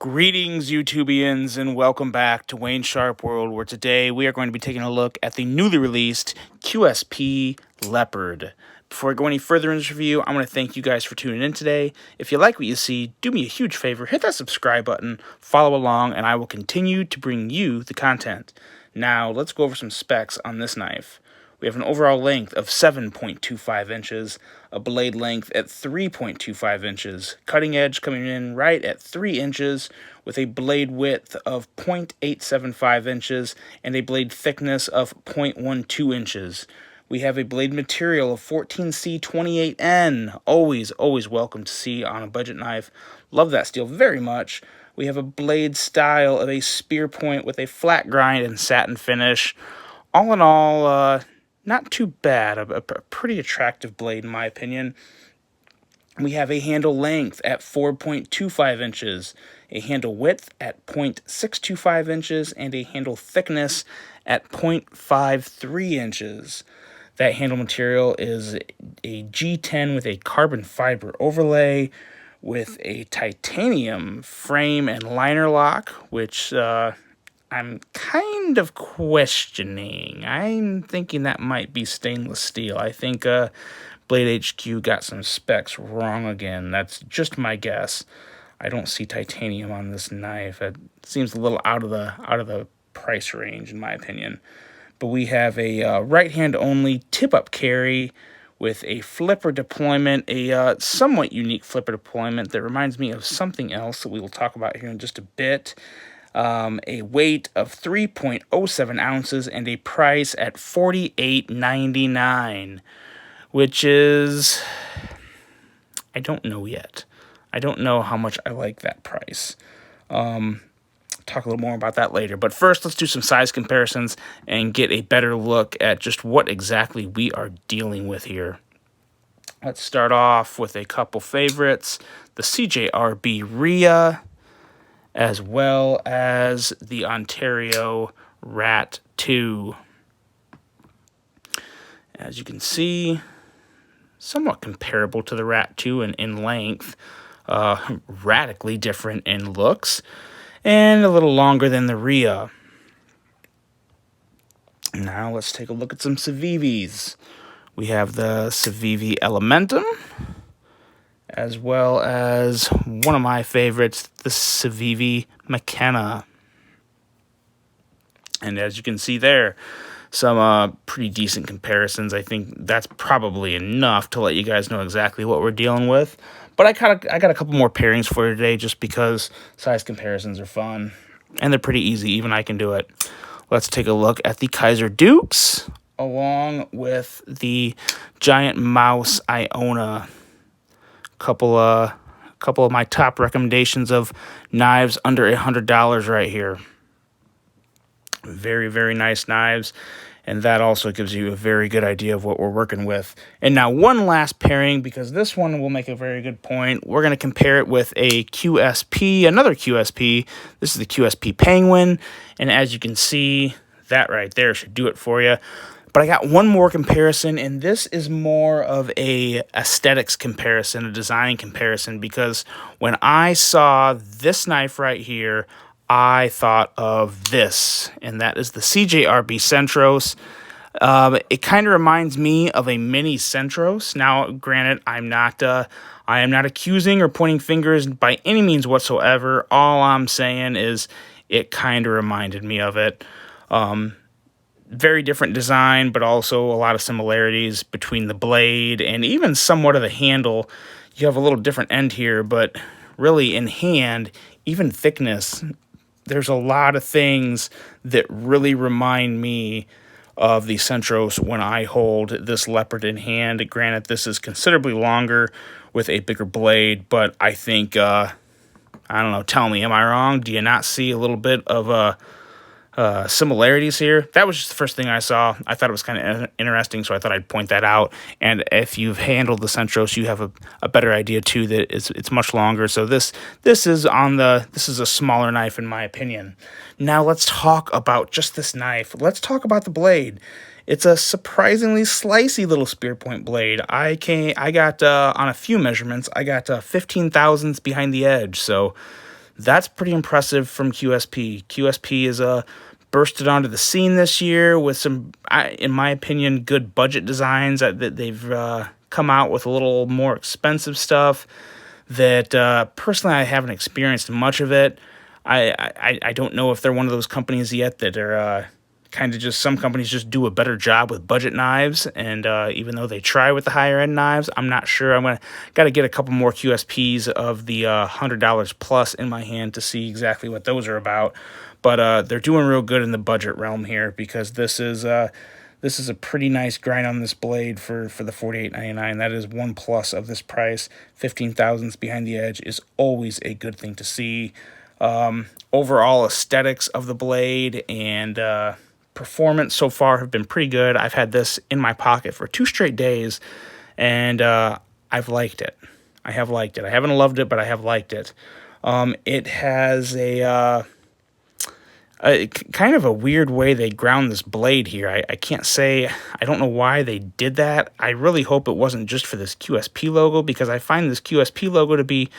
Greetings, YouTubians, and welcome back to Wayne Sharp World, where today we are going to be taking a look at the newly released QSP Leopard. Before I go any further in this review, I want to thank you guys for tuning in today. If you like what you see, do me a huge favor, hit that subscribe button, follow along, and I will continue to bring you the content. Now, let's go over some specs on this knife. We have an overall length of 7.25 inches, a blade length at 3.25 inches, cutting edge coming in right at 3 inches, with a blade width of 0.875 inches and a blade thickness of 0.12 inches. We have a blade material of 14C28N, always welcome to see on a budget knife. Love that steel very much. We have a blade style of a spear point with a flat grind and satin finish. All in all, not too bad, a pretty attractive blade in my opinion. We have a handle length at 4.25 inches, a handle width at 0.625 inches, and a handle thickness at 0.53 inches. That handle material is a G10 with a carbon fiber overlay with a titanium frame and liner lock, which I'm kind of questioning. I'm thinking that might be stainless steel. I think Blade HQ got some specs wrong again. That's just my guess. I don't see titanium on this knife. It seems a little out of the price range in my opinion. But we have a right hand only tip up carry with a flipper deployment, a somewhat unique flipper deployment that reminds me of something else that we will talk about here in just a bit. A weight of 3.07 ounces and a price at $48.99, which is, I don't know yet. I don't know how much I like that price. Talk a little more about that later. But first, let's do some size comparisons and get a better look at just what exactly we are dealing with here. Let's start off with a couple favorites. The CJRB Rhea, as well as the Ontario Rat 2. As you can see, somewhat comparable to the Rat 2 in length, radically different in looks, and a little longer than the Rhea. Now let's take a look at some Civivis. We have the Civivi Elementum, as well as one of my favorites, the Civivi McKenna. And as you can see there, some pretty decent comparisons. I think that's probably enough to let you guys know exactly what we're dealing with. But I got a couple more pairings for you today just because size comparisons are fun. And they're pretty easy. Even I can do it. Let's take a look at the Kaiser Dukes along with the Giant Mouse Iona. Couple of my top recommendations of knives under $100 right here. Very nice knives, and that also gives you a very good idea of what we're working with. And now one last pairing, because this one will make a very good point. We're going to compare it with a QSP, another QSP. This is the QSP Penguin, and as you can see, that right there should do it for you. But I got one more comparison, and this is more of a aesthetics comparison, a design comparison, because when I saw this knife right here, I thought of this, and that is the CJRB Centros. It kind of reminds me of a mini Centros. Now, granted, I am not accusing or pointing fingers by any means whatsoever. All I'm saying is it kind of reminded me of it. Very different design, but also a lot of similarities between the blade and even somewhat of the handle. You have a little different end here, but really in hand, even thickness, there's a lot of things that really remind me of the Centros when I hold this Leopard in hand. Granted, this is considerably longer with a bigger blade, but I think, I don't know, tell me, am I wrong? Do you not see a little bit of similarities here? That was just the first thing I saw. I thought it was kind of interesting, so I thought I'd point that out. And if you've handled the Centros, you have a better idea too that it's much longer. So this is a smaller knife in my opinion. Now let's talk about just this knife. Let's talk about the blade. It's a surprisingly slicey little spear point blade. I got on a few measurements, I got 15 thousandths behind the edge. So That's pretty impressive from QSP. QSP is bursted onto the scene this year with some, in my opinion, good budget designs. That they've come out with a little more expensive stuff that personally I haven't experienced much of it. I don't know if they're one of those companies yet that are kind of just, some companies just do a better job with budget knives, and even though they try with the higher end knives, I'm not sure. I'm got to get a couple more QSPs of the $100 plus in my hand to see exactly what those are about. But they're doing real good in the budget realm here, because this is a pretty nice grind on this blade for the $48.99. That is one plus of this price. 15 thousandths behind the edge is always a good thing to see. Overall aesthetics of the blade and performance so far have been pretty good. I've had this in my pocket for 2 straight days, and I've liked it. I have liked it. I haven't loved it, but I have liked it. It has a kind of a weird way they ground this blade here. I can't say, I don't know why they did that. I really hope it wasn't just for this QSP logo, because I find this QSP logo to be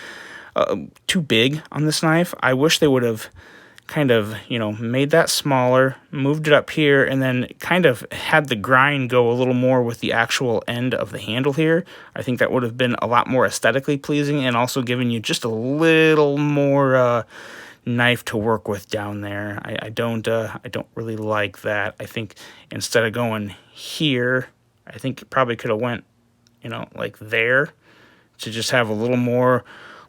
too big on this knife. I wish they would have kind of, made that smaller, moved it up here, and then kind of had the grind go a little more with the actual end of the handle here. I think that would have been a lot more aesthetically pleasing, and also given you just a little more knife to work with down there. I don't really like that. I think instead of going here, I think it probably could have went, like there, to just have a little more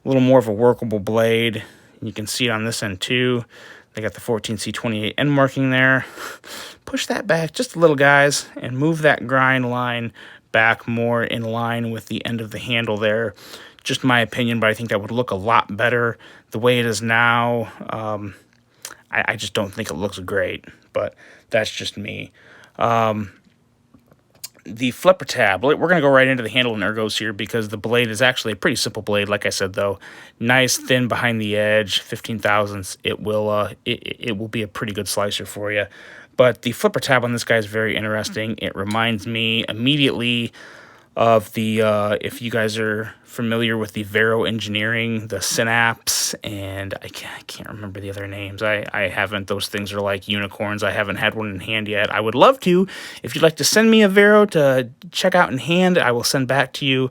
of a workable blade. And you can see it on this end too. They got the 14C28 end marking there. Push that back just a little, guys, and move that grind line back more in line with the end of the handle there. Just my opinion, but I think that would look a lot better the way it is now. I just don't think it looks great, but that's just me. The flipper tab, we're going to go right into the handle and ergos here, because the blade is actually a pretty simple blade. Like I said, though, nice, thin behind the edge, 15 thousandths. It will be a pretty good slicer for you. But the flipper tab on this guy is very interesting. It reminds me immediately of the, if you guys are familiar with the Vero Engineering, the Synapse, and I can't remember the other names. I haven't. Those things are like unicorns. I haven't had one in hand yet. I would love to. If you'd like to send me a Vero to check out in hand, I will send back to you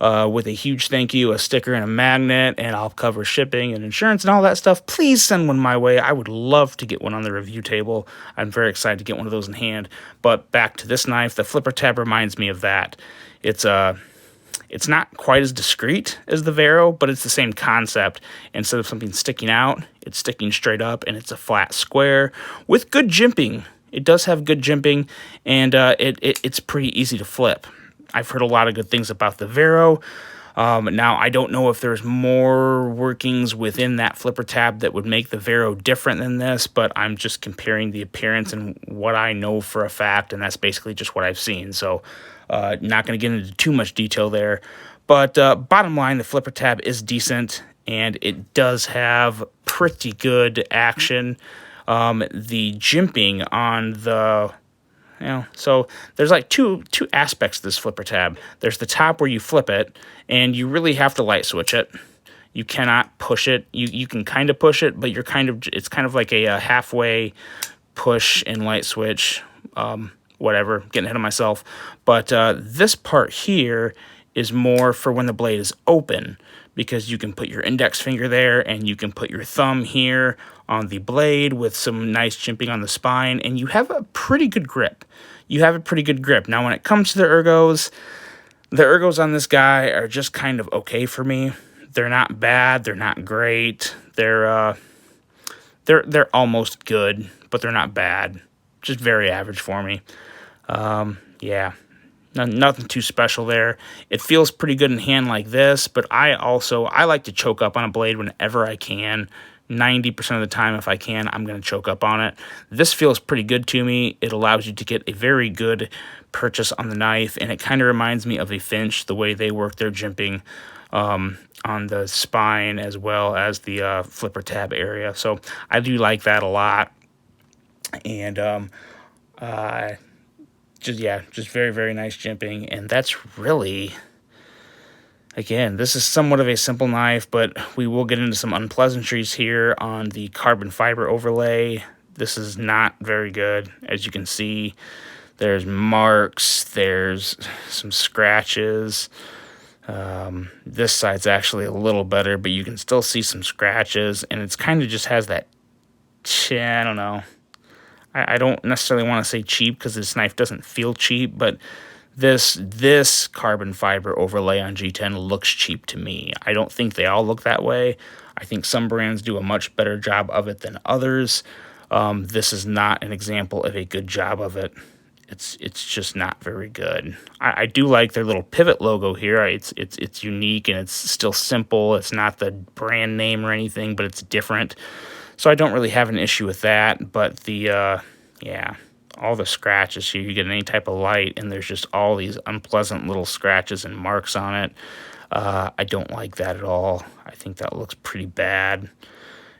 with a huge thank you, a sticker, and a magnet, and I'll cover shipping and insurance and all that stuff. Please send one my way. I would love to get one on the review table. I'm very excited to get one of those in hand. But back to this knife, the flipper tab reminds me of that. It's not quite as discreet as the Vero, but it's the same concept. Instead of something sticking out, it's sticking straight up, and it's a flat square with good jimping. It does have good jimping, and it's pretty easy to flip. I've heard a lot of good things about the Vero. Now, I don't know if there's more workings within that flipper tab that would make the Vero different than this, but I'm just comparing the appearance and what I know for a fact, and that's basically just what I've seen. So not going to get into too much detail there. But bottom line, the flipper tab is decent, and it does have pretty good action. The jimping on the... so there's like two aspects to this flipper tab. There's the top where you flip it, and you really have to light switch it. You cannot push it. You can kind of push it, but it's kind of like a halfway push and light switch. Whatever, getting ahead of myself. But this part here is more for when the blade is open, because you can put your index finger there, and you can put your thumb here on the blade with some nice jimping on the spine, and you have a pretty good grip. Now, when it comes to the ergos on this guy are just kind of okay for me. They're not bad. They're not great. They're almost good, but they're not bad. Just very average for me. Yeah. Nothing too special there. It feels pretty good in hand like this, but I like to choke up on a blade whenever I can. 90% of the time, if I can, I'm going to choke up on it. This feels pretty good to me. It allows you to get a very good purchase on the knife, and it kind of reminds me of a Finch, the way they work their jimping on the spine as well as the flipper tab area. So I do like that a lot. And just very, very nice jimping. And that's really Again, this is somewhat of a simple knife, but we will get into some unpleasantries here on the carbon fiber overlay. This is not very good. As you can see, there's marks, there's some scratches. This side's actually a little better, but you can still see some scratches, and it's kind of just has that, I don't know. I don't necessarily want to say cheap because this knife doesn't feel cheap, but this carbon fiber overlay on G10 looks cheap to me. I don't think they all look that way. I think some brands do a much better job of it than others. This is not an example of a good job of it. It's just not very good. I do like their little pivot logo here. It's unique and it's still simple. It's not the brand name or anything, but it's different. So I don't really have an issue with that. But the yeah, all the scratches here, you get any type of light, and there's just all these unpleasant little scratches and marks on it. I don't like that at all. I think that looks pretty bad.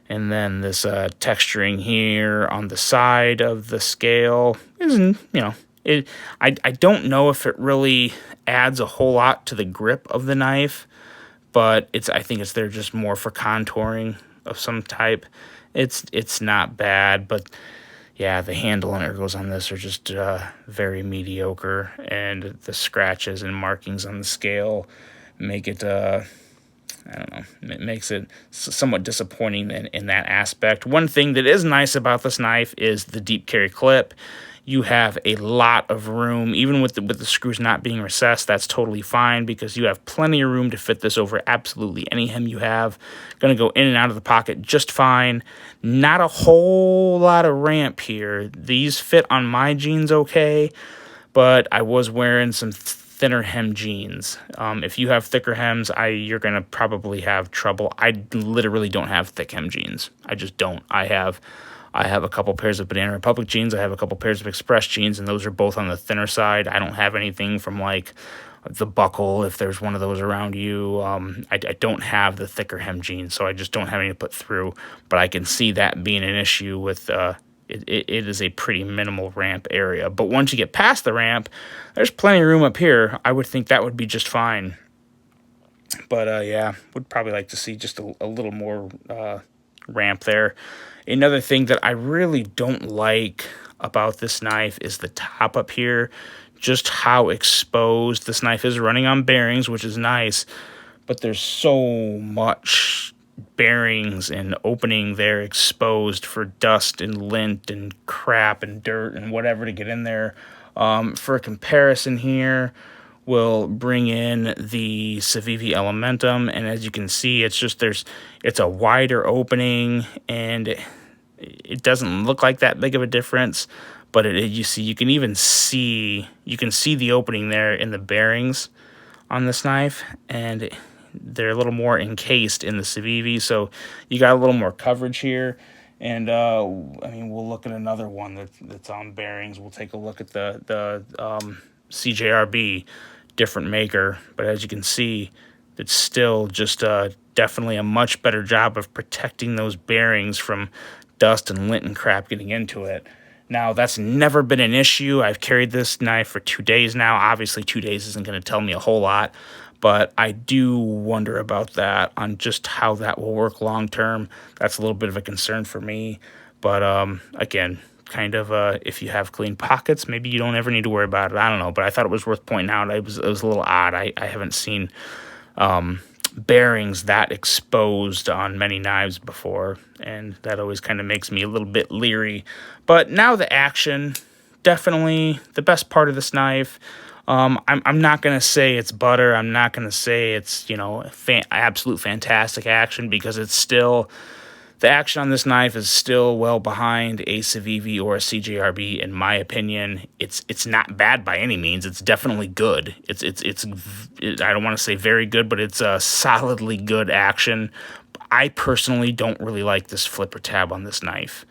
And then this texturing here on the side of the scale isn't, I don't know if it really adds a whole lot to the grip of the knife, but I think it's there just more for contouring of some type. It's not bad, but yeah, the handle and ergos on this are just very mediocre, and the scratches and markings on the scale make it I don't know, it makes it somewhat disappointing in that aspect. One thing that is nice about this knife is the deep carry clip. You have a lot of room, even with the screws not being recessed. That's totally fine because you have plenty of room to fit this over absolutely any hem you have. Going to go in and out of the pocket just fine. Not a whole lot of ramp here. These fit on my jeans okay, but I was wearing some thinner hem jeans. If you have thicker hems, you're gonna probably have trouble. I literally don't have thick hem jeans. I just don't. I have a couple pairs of Banana Republic jeans. I have a couple pairs of Express jeans, and those are both on the thinner side. I don't have anything from like the Buckle, if there's one of those around you. I don't have the thicker hem jeans, so I just don't have any to put through. But I can see that being an issue with it is a pretty minimal ramp area. But once you get past the ramp, there's plenty of room up here. I would think that would be just fine. But yeah, would probably like to see just a little more ramp there. Another thing that I really don't like about this knife is the top up here. Just how exposed this knife is, running on bearings, which is nice. But there's so much bearings and opening there exposed for dust and lint and crap and dirt and whatever to get in there. For a comparison here, we'll bring in the Civivi Elementum, and as you can see, it's a wider opening, and it doesn't look like that big of a difference, but you can see the opening there in the bearings on this knife, and they're a little more encased in the Civivi, so you got a little more coverage here. And I mean, we'll look at another one that's on bearings. We'll take a look at the CJRB, different maker, but as you can see, it's still just definitely a much better job of protecting those bearings from dust and lint and crap getting into it. Now, that's never been an issue. I've carried this knife for 2 days now. Obviously, 2 days isn't going to tell me a whole lot, but I do wonder about that, on just how that will work long term. That's a little bit of a concern for me. But again, kind of if you have clean pockets, maybe you don't ever need to worry about it. I don't know, but I thought it was worth pointing out. It was a little odd. I haven't seen bearings that exposed on many knives before, and that always kind of makes me a little bit leery. But now the action, definitely the best part of this knife. I'm not going to say it's butter. I'm not going to say it's, absolute fantastic action, because it's still, the action on this knife is still well behind a Civivi or a CJRB, in my opinion. It's not bad by any means. It's definitely good. I don't want to say very good, but it's a solidly good action. I personally don't really like this flipper tab on this knife.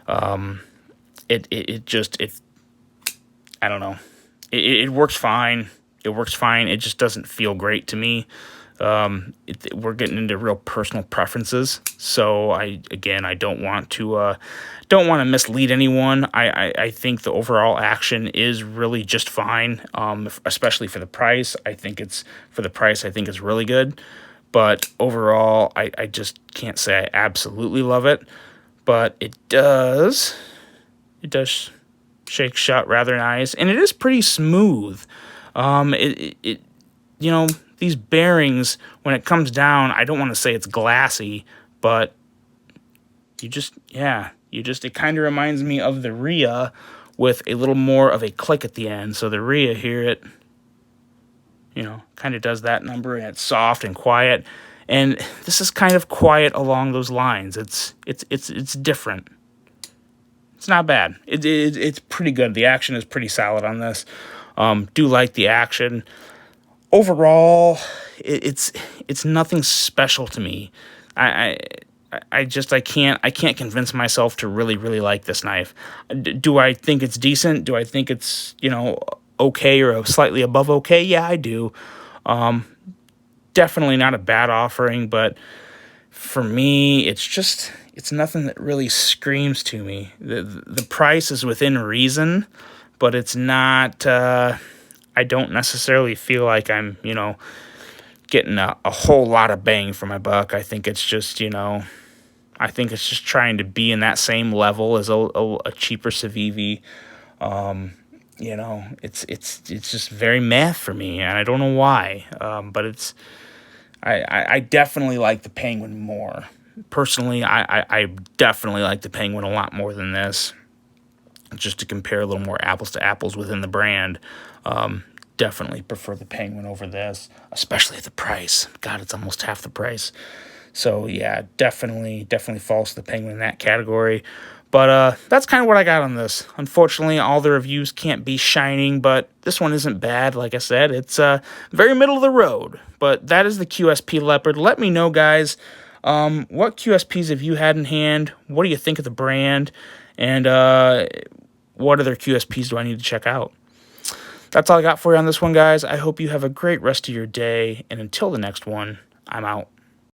I don't know. It works fine. It works fine. It just doesn't feel great to me. We're getting into real personal preferences, so I don't want to mislead anyone. I think the overall action is really just fine, especially for the price. I think it's really good, but overall, I just can't say I absolutely love it, but it does shake shut rather nice, and it is pretty smooth. You know, these bearings, when it comes down, I don't want to say it's glassy, but it kind of reminds me of the Rhea with a little more of a click at the end. So the Rhea here, kind of does that number, and it's soft and quiet. And this is kind of quiet along those lines. It's different. It's not bad. It's pretty good. The action is pretty solid on this. Do like the action. Overall, it's nothing special to me. I can't convince myself to really like this knife. Do I think it's decent? Do I think it's okay or slightly above okay? Yeah, I do. Definitely not a bad offering, but for me, it's nothing that really screams to me. The price is within reason, but it's not. I don't necessarily feel like I'm, getting a whole lot of bang for my buck. I think it's just, trying to be in that same level as a cheaper Civivi. It's just very meh for me, and I don't know why. But I definitely like the Penguin more. Personally, I definitely like the Penguin a lot more than this. Just to compare a little more apples to apples within the brand. Definitely prefer the Penguin over this, especially at the price. God, it's almost half the price. So yeah, definitely falls to the Penguin in that category. But that's kind of what I got on this. Unfortunately, all the reviews can't be shining, but this one isn't bad. Like I said, it's very middle of the road. But that is the QSP Leopard. Let me know, guys, what QSPs have you had in hand? What do you think of the brand? And what other QSPs do I need to check out? That's all I got for you on this one, guys. I hope you have a great rest of your day, and until the next one, I'm out.